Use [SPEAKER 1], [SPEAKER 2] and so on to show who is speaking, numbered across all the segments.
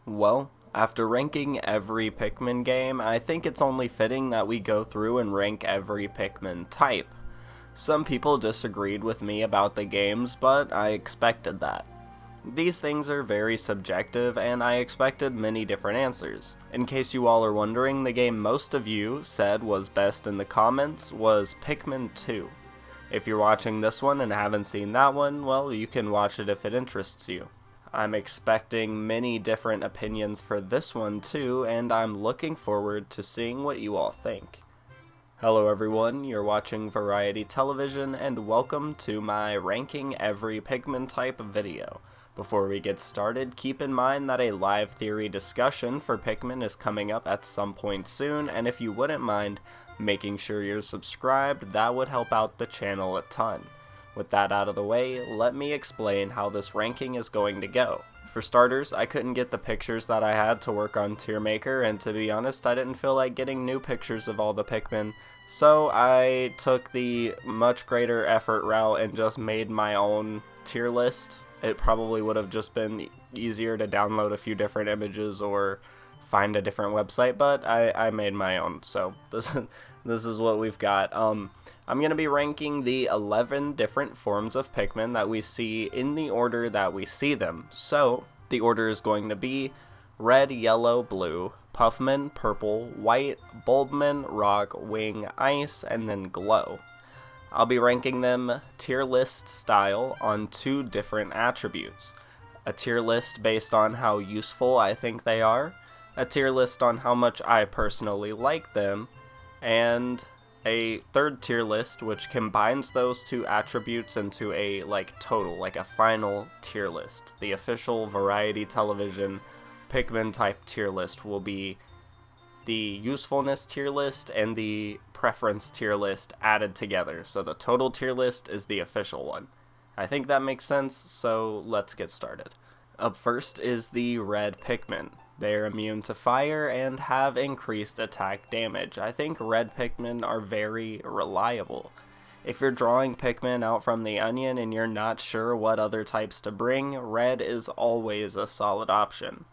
[SPEAKER 1] Well, after ranking every Pikmin game, I think it's only fitting that we go through and rank every Pikmin type. Some people disagreed with me about the games, but I expected that. These things are very subjective, and I expected many different answers. In case you all are wondering, the game most of you said was best in the comments was Pikmin 2. If you're watching this one and haven't seen that one, well, you can watch it if it interests you. I'm expecting many different opinions for this one too, and I'm looking forward to seeing what you all think. Hello everyone, you're watching Variety Television, and welcome to my Ranking Every Pikmin Type video. Before we get started, keep in mind that a live theory discussion for Pikmin is coming up at some point soon, and if you wouldn't mind making sure you're subscribed, that would help out the channel a ton. With that out of the way, let me explain how this ranking is going to go. For starters, I couldn't get the pictures that I had to work on Tier Maker, and to be honest, I didn't feel like getting new pictures of all the Pikmin, so I took the much greater effort route and just made my own tier list. It probably would have just been easier to download a few different images or find a different website, but I made my own, so this is what we've got. I'm going to be ranking the 11 different forms of Pikmin that we see in the order that we see them. So, the order is going to be red, yellow, blue, Puffmin, purple, white, Bulbmin, rock, wing, ice, and then glow. I'll be ranking them tier list style on two different attributes. A tier list based on how useful I think they are, a tier list on how much I personally like them, and a third tier list which combines those two attributes into a total, a final tier list. The official Variety Television Pikmin type tier list will be the usefulness tier list and the preference tier list added together, so the total tier list is the official one. I think that makes sense, so let's get started. Up first is the red Pikmin. They're immune to fire and have increased attack damage. I think red Pikmin are very reliable. If you're drawing Pikmin out from the onion and you're not sure what other types to bring, red is always a solid option.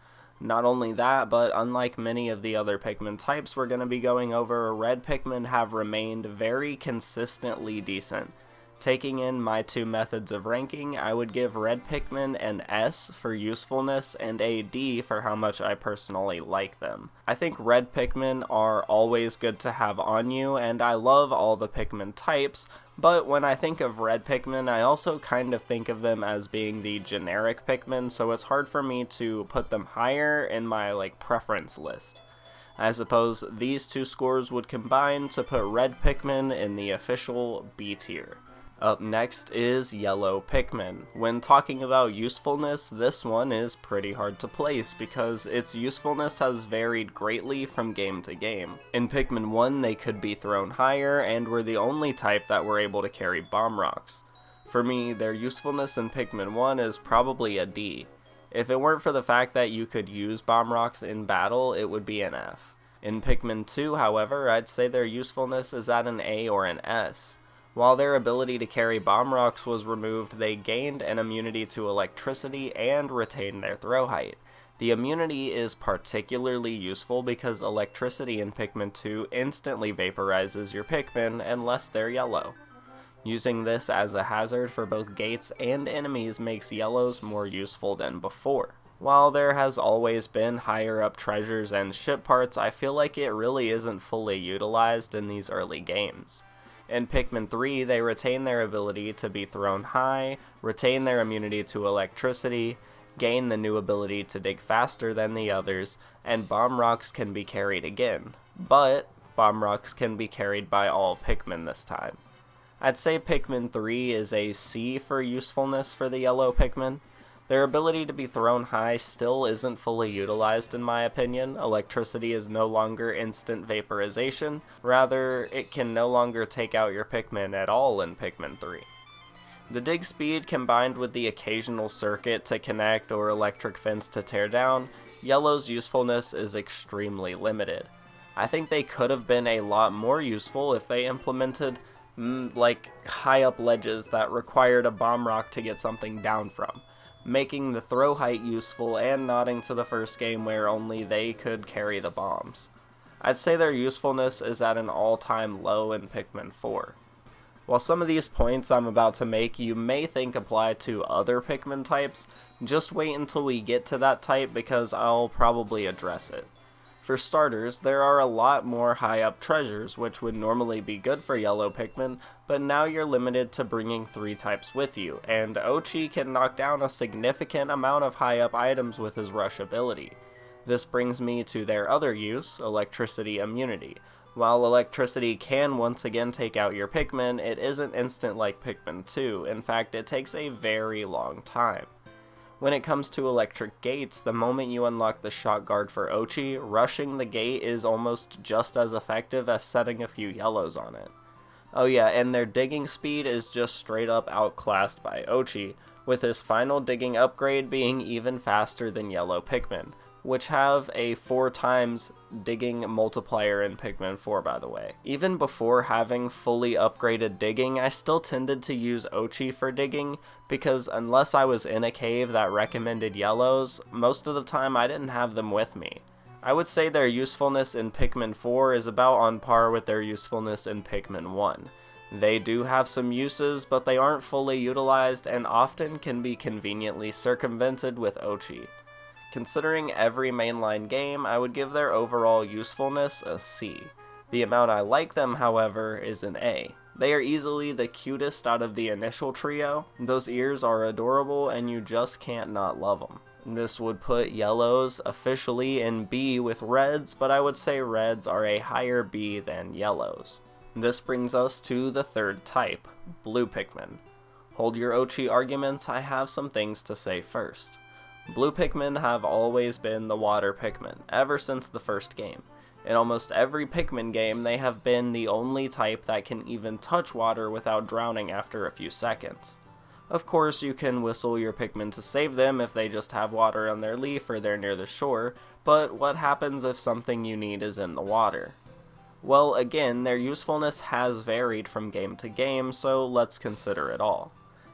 [SPEAKER 1] Not only that, but unlike many of the other Pikmin types we're going to be going over, red Pikmin have remained very consistently decent. Taking in my two methods of ranking, I would give red Pikmin an S for usefulness and a D for how much I personally like them. I think red Pikmin are always good to have on you, and I love all the Pikmin types, but when I think of red Pikmin, I also kind of think of them as being the generic Pikmin, so it's hard for me to put them higher in my preference list. I suppose these two scores would combine to put red Pikmin in the official B tier. Up next is yellow Pikmin. When talking about usefulness, this one is pretty hard to place because its usefulness has varied greatly from game to game. In Pikmin 1, they could be thrown higher and were the only type that were able to carry bomb rocks. For me, their usefulness in Pikmin 1 is probably a D. If it weren't for the fact that you could use bomb rocks in battle, it would be an F. In Pikmin 2, however, I'd say their usefulness is at an A or an S. While their ability to carry bomb rocks was removed, they gained an immunity to electricity and retained their throw height. The immunity is particularly useful because electricity in Pikmin 2 instantly vaporizes your Pikmin unless they're yellow. Using this as a hazard for both gates and enemies makes yellows more useful than before. While there has always been higher up treasures and ship parts, I feel like it really isn't fully utilized in these early games. In Pikmin 3, they retain their ability to be thrown high, retain their immunity to electricity, gain the new ability to dig faster than the others, and bomb rocks can be carried again. But bomb rocks can be carried by all Pikmin this time. I'd say Pikmin 3 is a C for usefulness for the yellow Pikmin. Their ability to be thrown high still isn't fully utilized in my opinion. Electricity is no longer instant vaporization, rather it can no longer take out your Pikmin at all in Pikmin 3. The dig speed combined with the occasional circuit to connect or electric fence to tear down, yellow's usefulness is extremely limited. I think they could have been a lot more useful if they implemented high up ledges that required a bomb rock to get something down from. making the throw height useful and nodding to the first game where only they could carry the bombs. I'd say their usefulness is at an all-time low in Pikmin 4. While some of these points I'm about to make you may think apply to other Pikmin types, just wait until we get to that type because I'll probably address it. For starters, there are a lot more high-up treasures, which would normally be good for yellow Pikmin, but now you're limited to bringing 3 types with you, and Ochi can knock down a significant amount of high-up items with his rush ability. This brings me to their other use, electricity immunity. While electricity can once again take out your Pikmin, it isn't instant like Pikmin 2, in fact it takes a very long time. When it comes to electric gates, the moment you unlock the shot guard for Ochi, rushing the gate is almost just as effective as setting a few yellows on it. Oh yeah, and their digging speed is just straight up outclassed by Ochi, with his final digging upgrade being even faster than yellow Pikmin, which have a 4 times digging multiplier in Pikmin 4 by the way. Even before having fully upgraded digging, I still tended to use Ochi for digging, because unless I was in a cave that recommended yellows, most of the time I didn't have them with me. I would say their usefulness in Pikmin 4 is about on par with their usefulness in Pikmin 1. They do have some uses, but they aren't fully utilized and often can be conveniently circumvented with Ochi. Considering every mainline game, I would give their overall usefulness a C. The amount I like them, however, is an A. They are easily the cutest out of the initial trio. Those ears are adorable and you just can't not love them. This would put yellows officially in B with reds, but I would say reds are a higher B than yellows. This brings us to the third type, blue Pikmin. Hold your Ochi arguments, I have some things to say first. Blue Pikmin have always been the water Pikmin, ever since the first game. In almost every Pikmin game, they have been the only type that can even touch water without drowning after a few seconds. Of course, you can whistle your Pikmin to save them if they just have water on their leaf or they're near the shore, but what happens if something you need is in the water? Well, again, their usefulness has varied from game to game, so let's consider it all.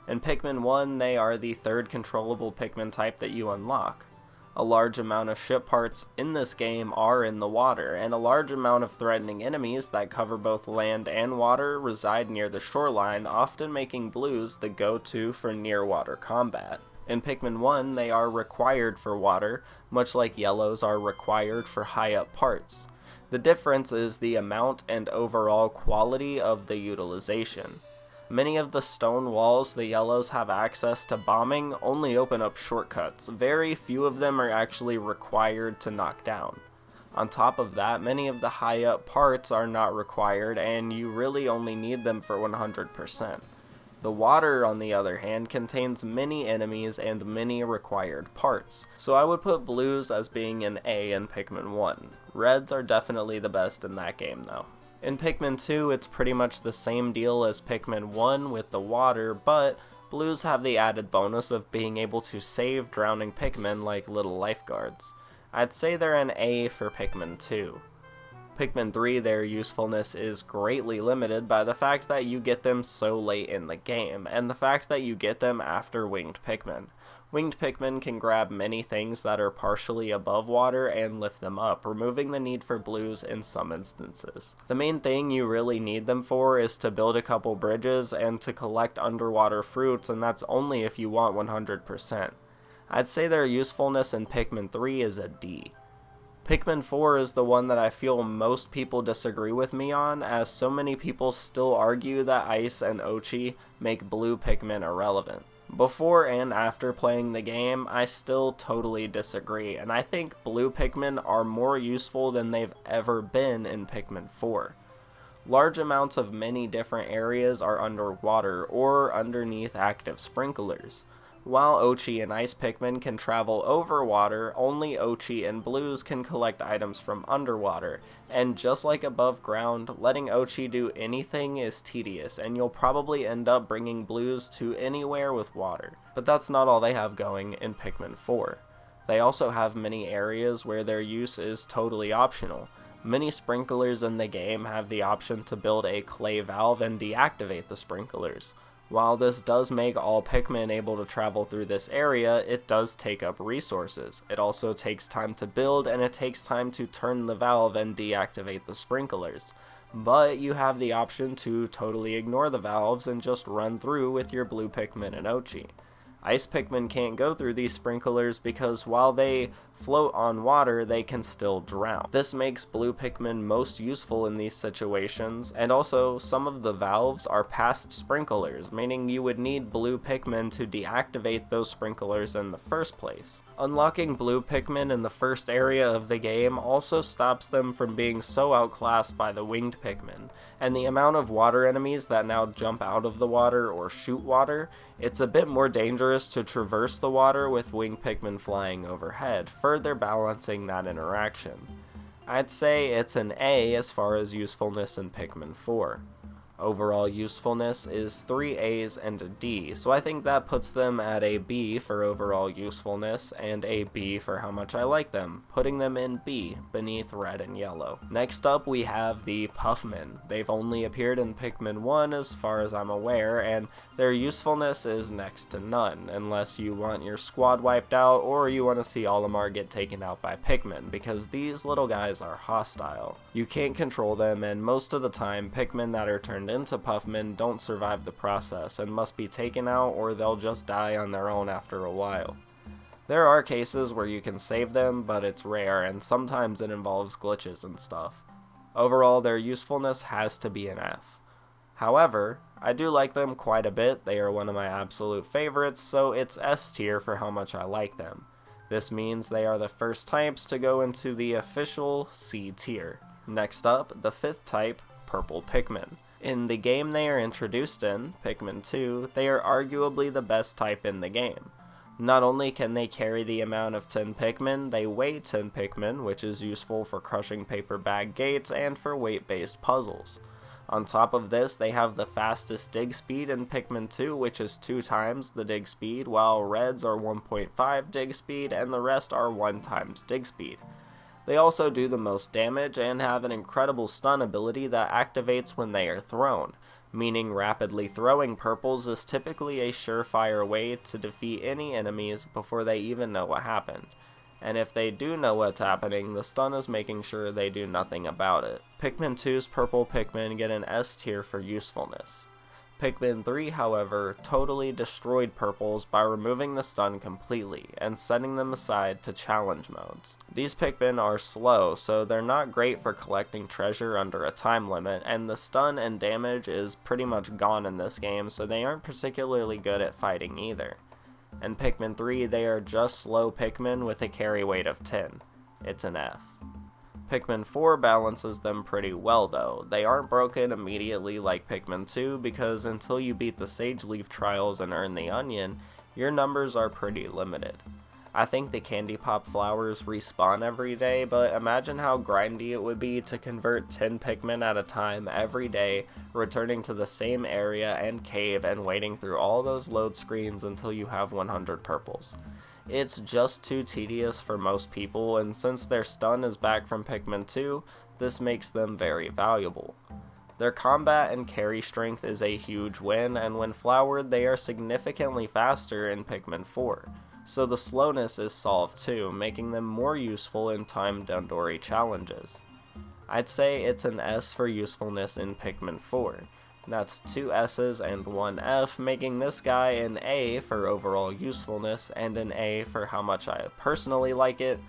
[SPEAKER 1] In Pikmin 1, they are the third controllable Pikmin type that you unlock. A large amount of ship parts in this game are in the water, and a large amount of threatening enemies that cover both land and water reside near the shoreline, often making blues the go-to for near-water combat. In Pikmin 1, they are required for water, much like yellows are required for high-up parts. The difference is the amount and overall quality of the utilization. Many of the stone walls the yellows have access to bombing only open up shortcuts. Very few of them are actually required to knock down. On top of that, many of the high up parts are not required and you really only need them for 100%. The water, on the other hand, contains many enemies and many required parts, so I would put blues as being an A in Pikmin 1. Reds are definitely the best in that game though. In Pikmin 2, it's pretty much the same deal as Pikmin 1 with the water, but blues have the added bonus of being able to save drowning Pikmin like little lifeguards. I'd say they're an A for Pikmin 2. Pikmin 3, their usefulness is greatly limited by the fact that you get them so late in the game, and the fact that you get them after Winged Pikmin. Winged Pikmin can grab many things that are partially above water and lift them up, removing the need for blues in some instances. The main thing you really need them for is to build a couple bridges and to collect underwater fruits, and that's only if you want 100%. I'd say their usefulness in Pikmin 3 is a D. Pikmin 4 is the one that I feel most people disagree with me on, as so many people still argue that Ice and Ochi make blue Pikmin irrelevant. Before and after playing the game, I still totally disagree, and I think blue Pikmin are more useful than they've ever been in Pikmin 4. Large amounts of many different areas are underwater or underneath active sprinklers. While Ochi and Ice Pikmin can travel over water, only Ochi and Blues can collect items from underwater, and just like above ground, letting Ochi do anything is tedious, and you'll probably end up bringing Blues to anywhere with water. But that's not all they have going in Pikmin 4. They also have many areas where their use is totally optional. Many sprinklers in the game have the option to build a clay valve and deactivate the sprinklers. While this does make all Pikmin able to travel through this area, it does take up resources. It also takes time to build, and it takes time to turn the valve and deactivate the sprinklers. But you have the option to totally ignore the valves and just run through with your blue Pikmin and Ochi. Ice Pikmin can't go through these sprinklers because while they float on water, they can still drown. This makes blue Pikmin most useful in these situations, and also some of the valves are past sprinklers, meaning you would need blue Pikmin to deactivate those sprinklers in the first place. Unlocking blue Pikmin in the first area of the game also stops them from being so outclassed by the winged Pikmin, and the amount of water enemies that now jump out of the water or shoot water, it's a bit more dangerous to traverse the water with winged Pikmin flying overhead, further balancing that interaction. I'd say it's an A as far as usefulness in Pikmin 4. Overall usefulness is 3 A's and a D, so I think that puts them at a B for overall usefulness and a B for how much I like them, putting them in B beneath red and yellow. Next up we have the Puffmin. They've only appeared in Pikmin 1 as far as I'm aware, and their usefulness is next to none, unless you want your squad wiped out or you want to see Olimar get taken out by Pikmin, because these little guys are hostile. You can't control them, and most of the time Pikmin that are turned into Puffmin don't survive the process and must be taken out or they'll just die on their own after a while. There are cases where you can save them, but it's rare and sometimes it involves glitches and stuff. Overall, their usefulness has to be an F. However, I do like them quite a bit. They are one of my absolute favorites, so it's S tier for how much I like them. This means they are the first types to go into the official C tier. Next up, the fifth type, Purple Pikmin. In the game they are introduced in, Pikmin 2, they are arguably the best type in the game. Not only can they carry the amount of 10 Pikmin, they weigh 10 Pikmin, which is useful for crushing paper bag gates and for weight-based puzzles. On top of this, they have the fastest dig speed in Pikmin 2, which is 2 times the dig speed, while Reds are 1.5 dig speed and the rest are 1 times dig speed. They also do the most damage and have an incredible stun ability that activates when they are thrown, meaning rapidly throwing purples is typically a surefire way to defeat any enemies before they even know what happened. And if they do know what's happening, the stun is making sure they do nothing about it. Pikmin 2's Purple Pikmin get an S tier for usefulness. Pikmin 3, however, totally destroyed purples by removing the stun completely and setting them aside to challenge modes. These Pikmin are slow, so they're not great for collecting treasure under a time limit, and the stun and damage is pretty much gone in this game, so they aren't particularly good at fighting either. In Pikmin 3, they are just slow Pikmin with a carry weight of 10. It's an F. Pikmin 4 balances them pretty well though. They aren't broken immediately like Pikmin 2 because until you beat the Sage Leaf Trials and earn the Onion, your numbers are pretty limited. I think the Candy Pop flowers respawn every day, but imagine how grindy it would be to convert 10 Pikmin at a time every day, returning to the same area and cave and waiting through all those load screens until you have 100 purples. It's just too tedious for most people, and since their stun is back from Pikmin 2, this makes them very valuable. Their combat and carry strength is a huge win, and when flowered they are significantly faster in Pikmin 4, so the slowness is solved too, making them more useful in timed Dundori challenges. I'd say it's an S for usefulness in Pikmin 4. That's 2 S's and 1 F, making this guy an A for overall usefulness and an A for how much I personally like it,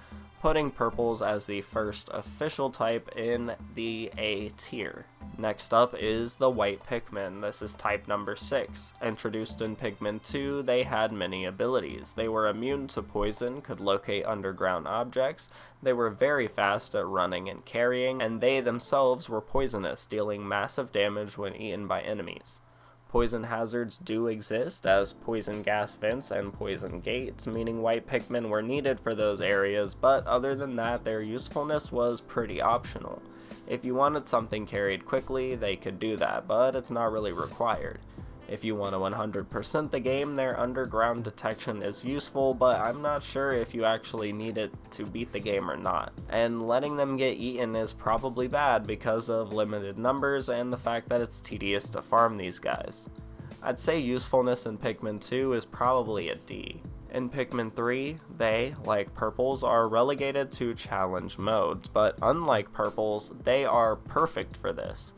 [SPEAKER 1] putting purples as the first official type in the A tier. Next up is the white Pikmin. This is type number 6. Introduced in Pikmin 2, they had many abilities. They were immune to poison, could locate underground objects, they were very fast at running and carrying, and they themselves were poisonous, dealing massive damage when eaten by enemies. Poison hazards do exist, as poison gas vents and poison gates, meaning white Pikmin were needed for those areas, but other than that, their usefulness was pretty optional. If you wanted something carried quickly, they could do that, but it's not really required. If you want to 100% the game, their underground detection is useful, but I'm not sure if you actually need it to beat the game or not. And letting them get eaten is probably bad because of limited numbers and the fact that it's tedious to farm these guys. I'd say usefulness in Pikmin 2 is probably a D. In Pikmin 3, they, like Purples, are relegated to challenge modes, but unlike Purples, they are perfect for this.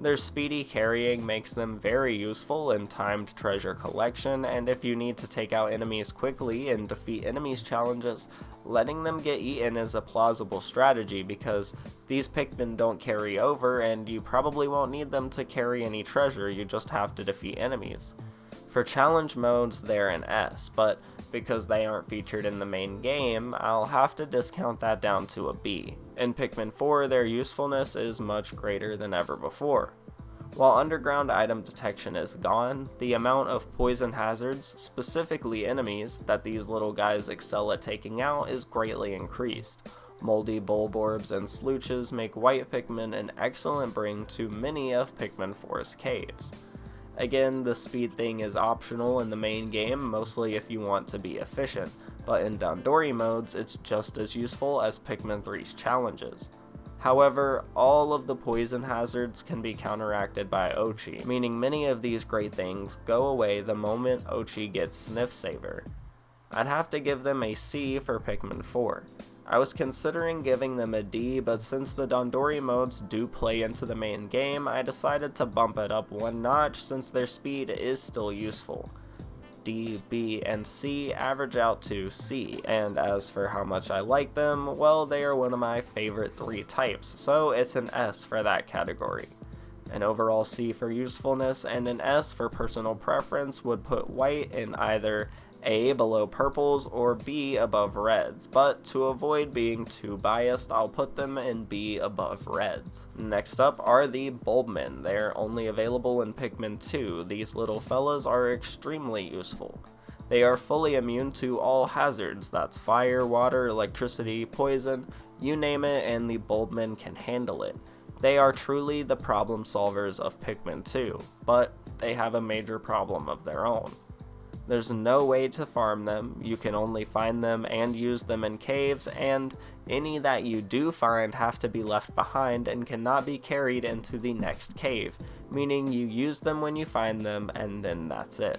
[SPEAKER 1] Their speedy carrying makes them very useful in timed treasure collection, and if you need to take out enemies quickly and defeat enemies challenges, letting them get eaten is a plausible strategy because these Pikmin don't carry over and you probably won't need them to carry any treasure, you just have to defeat enemies. For challenge modes, they're an S, but because they aren't featured in the main game, I'll have to discount that down to a B. In Pikmin 4, their usefulness is much greater than ever before. While underground item detection is gone, the amount of poison hazards, specifically enemies, that these little guys excel at taking out is greatly increased. Moldy bulborbs and slooches make white Pikmin an excellent bring to many of Pikmin 4's caves. Again, the speed thing is optional in the main game, mostly if you want to be efficient, but in Dandori modes, it's just as useful as Pikmin 3's challenges. However, all of the poison hazards can be counteracted by Ochi, meaning many of these great things go away the moment Ochi gets Sniff Saver. I'd have to give them a C for Pikmin 4. I was considering giving them a D, but since the Dandori modes do play into the main game, I decided to bump it up one notch since their speed is still useful. D, B, and C average out to C, and as for how much I like them, well, they are one of my favorite 3 types, so it's an S for that category. An overall C for usefulness and an S for personal preference would put white in either A below purples or B above reds, but to avoid being too biased, I'll put them in B above reds. Next up are the Bulbmin. They're only available in Pikmin 2. These little fellas are extremely useful. They are fully immune to all hazards, that's fire, water, electricity, poison, you name it, and the Bulbmin can handle it. They are truly the problem solvers of Pikmin 2, but they have a major problem of their own. There's no way to farm them, you can only find them and use them in caves, and any that you do find have to be left behind and cannot be carried into the next cave, meaning you use them when you find them and then that's it.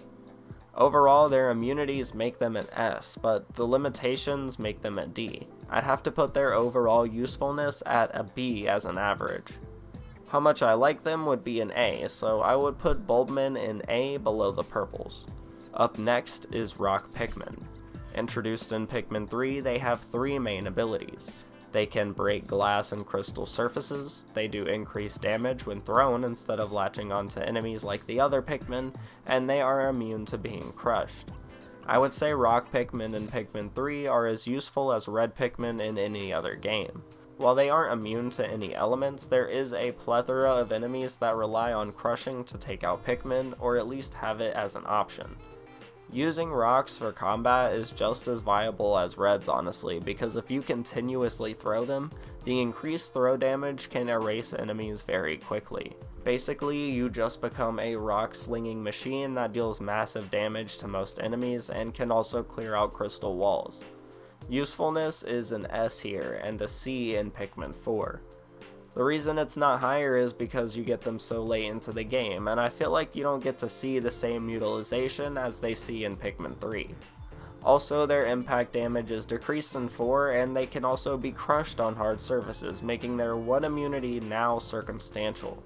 [SPEAKER 1] Overall, their immunities make them an S, but the limitations make them a D. I'd have to put their overall usefulness at a B as an average. How much I like them would be an A, so I would put Bulbmin in A below the purples. Up next is Rock Pikmin. Introduced in Pikmin 3, they have 3 main abilities. They can break glass and crystal surfaces, they do increased damage when thrown instead of latching onto enemies like the other Pikmin, and they are immune to being crushed. I would say Rock Pikmin in Pikmin 3 are as useful as Red Pikmin in any other game. While they aren't immune to any elements, there is a plethora of enemies that rely on crushing to take out Pikmin, or at least have it as an option. Using rocks for combat is just as viable as reds, honestly, because if you continuously throw them, the increased throw damage can erase enemies very quickly. Basically, you just become a rock slinging machine that deals massive damage to most enemies and can also clear out crystal walls. Usefulness is an S here and a C in Pikmin 4. The reason it's not higher is because you get them so late into the game, and I feel like you don't get to see the same utilization as they see in Pikmin 3. Also, their impact damage is decreased in 4, and they can also be crushed on hard surfaces, making their 1 immunity now circumstantial.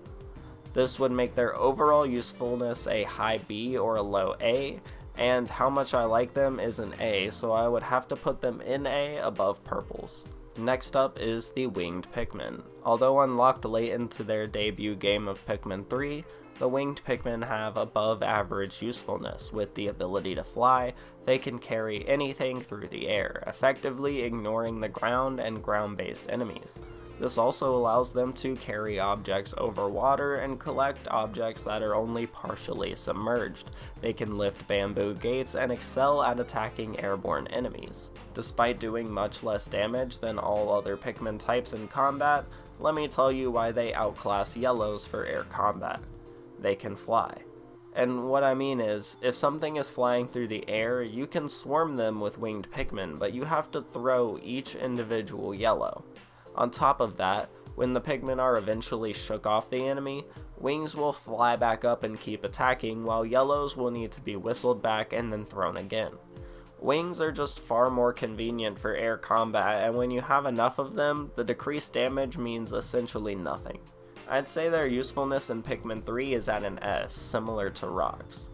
[SPEAKER 1] This would make their overall usefulness a high B or a low A, and how much I like them is an A, so I would have to put them in A above purples. Next up is the Winged Pikmin. Although unlocked late into their debut game of Pikmin 3, the Winged Pikmin have above average usefulness. With the ability to fly, they can carry anything through the air, effectively ignoring the ground and ground-based enemies. This also allows them to carry objects over water and collect objects that are only partially submerged. They can lift bamboo gates and excel at attacking airborne enemies. Despite doing much less damage than all other Pikmin types in combat, let me tell you why they outclass yellows for air combat. They can fly. And what I mean is, if something is flying through the air, you can swarm them with Winged Pikmin, but you have to throw each individual yellow. On top of that, when the Pikmin are eventually shook off the enemy, Wings will fly back up and keep attacking, while yellows will need to be whistled back and then thrown again. Wings are just far more convenient for air combat, and when you have enough of them, the decreased damage means essentially nothing. I'd say their usefulness in Pikmin 3 is at an S, similar to rocks.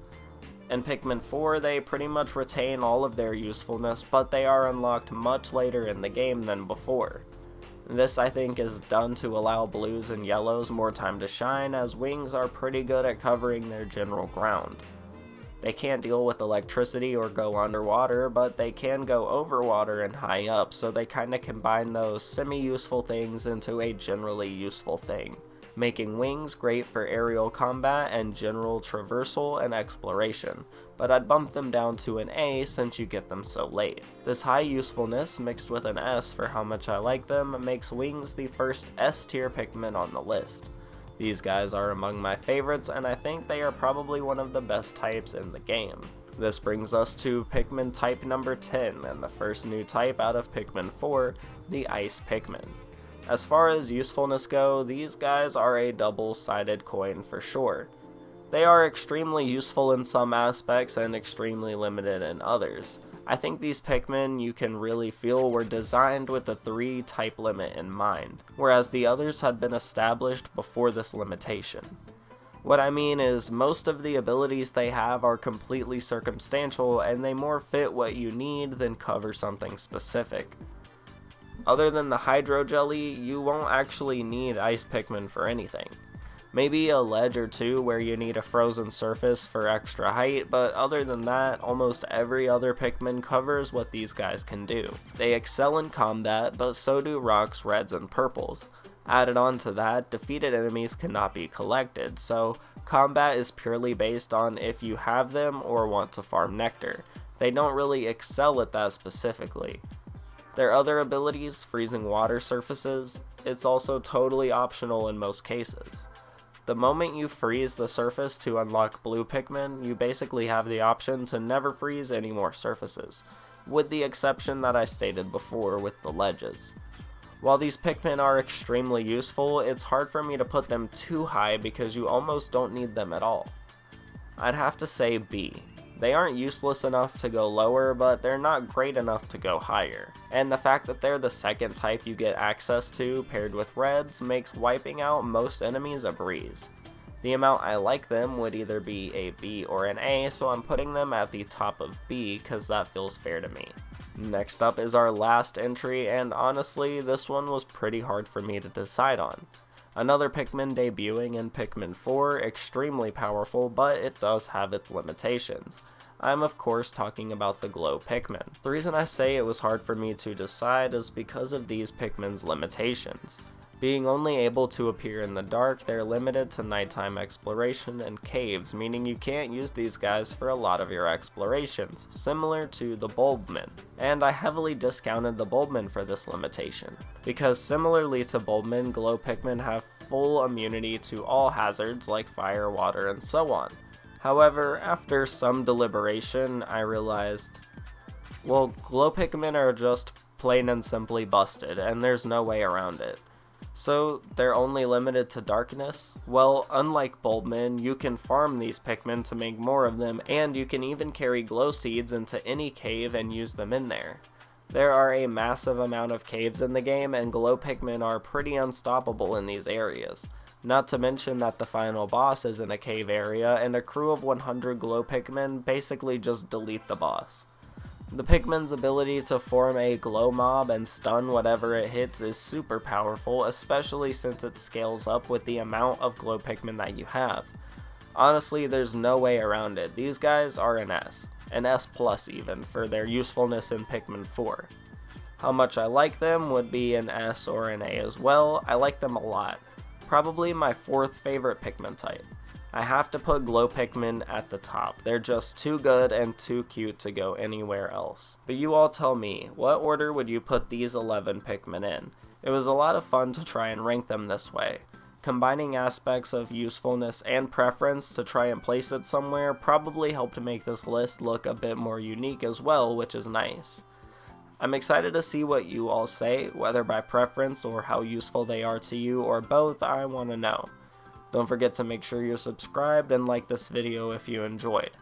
[SPEAKER 1] In Pikmin 4, they pretty much retain all of their usefulness, but they are unlocked much later in the game than before. This, I think, is done to allow blues and yellows more time to shine, as wings are pretty good at covering their general ground. They can't deal with electricity or go underwater, but they can go over water and high up, so they kinda combine those semi-useful things into a generally useful thing, making wings great for aerial combat and general traversal and exploration, but I'd bump them down to an A since you get them so late. This high usefulness mixed with an S for how much I like them makes wings the first S tier Pikmin on the list. These guys are among my favorites, and I think they are probably one of the best types in the game. This brings us to Pikmin type number 10, and the first new type out of Pikmin 4, the Ice Pikmin. As far as usefulness go, these guys are a double-sided coin for sure. They are extremely useful in some aspects and extremely limited in others. I think these Pikmin, you can really feel, were designed with the 3 type limit in mind, whereas the others had been established before this limitation. What I mean is, most of the abilities they have are completely circumstantial, and they more fit what you need than cover something specific. Other than the Hydro Jelly, you won't actually need Ice Pikmin for anything. Maybe a ledge or two where you need a frozen surface for extra height, but other than that, almost every other Pikmin covers what these guys can do. They excel in combat, but so do rocks, reds, and purples. Added on to that, defeated enemies cannot be collected, so combat is purely based on if you have them or want to farm nectar. They don't really excel at that specifically. Their other abilities, freezing water surfaces, it's also totally optional in most cases. The moment you freeze the surface to unlock blue Pikmin, you basically have the option to never freeze any more surfaces, with the exception that I stated before with the ledges. While these Pikmin are extremely useful, it's hard for me to put them too high because you almost don't need them at all. I'd have to say B. They aren't useless enough to go lower, but they're not great enough to go higher. And the fact that they're the second type you get access to paired with reds makes wiping out most enemies a breeze. The amount I like them would either be a B or an A, so I'm putting them at the top of B because that feels fair to me. Next up is our last entry, and honestly, this one was pretty hard for me to decide on. Another Pikmin debuting in Pikmin 4, extremely powerful, but it does have its limitations. I'm of course talking about the Glow Pikmin. The reason I say it was hard for me to decide is because of these Pikmin's limitations. Being only able to appear in the dark, they're limited to nighttime exploration and caves, meaning you can't use these guys for a lot of your explorations, similar to the Bulbmin. And I heavily discounted the Bulbmin for this limitation, because similarly to Bulbmin, Glow Pikmin have full immunity to all hazards like fire, water, and so on. However, after some deliberation, I realized, well, Glow Pikmin are just plain and simply busted, and there's no way around it. So, they're only limited to darkness? Well, unlike Bulbmin, you can farm these Pikmin to make more of them, and you can even carry glow seeds into any cave and use them in there. There are a massive amount of caves in the game, and Glow Pikmin are pretty unstoppable in these areas. Not to mention that the final boss is in a cave area, and a crew of 100 Glow Pikmin basically just delete the boss. The Pikmin's ability to form a glow mob and stun whatever it hits is super powerful, especially since it scales up with the amount of Glow Pikmin that you have. Honestly, there's no way around it. These guys are an S plus even, for their usefulness in Pikmin 4. How much I like them would be an S or an A as well. I like them a lot. Probably my 4th favorite Pikmin type. I have to put Glow Pikmin at the top. They're just too good and too cute to go anywhere else. But you all tell me, what order would you put these 11 Pikmin in? It was a lot of fun to try and rank them this way. Combining aspects of usefulness and preference to try and place it somewhere probably helped make this list look a bit more unique as well, which is nice. I'm excited to see what you all say, whether by preference or how useful they are to you, or both. I want to know. Don't forget to make sure you're subscribed and like this video if you enjoyed.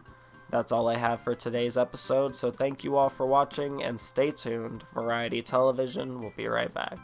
[SPEAKER 1] That's all I have for today's episode, so thank you all for watching, and stay tuned. Variety Television will be right back.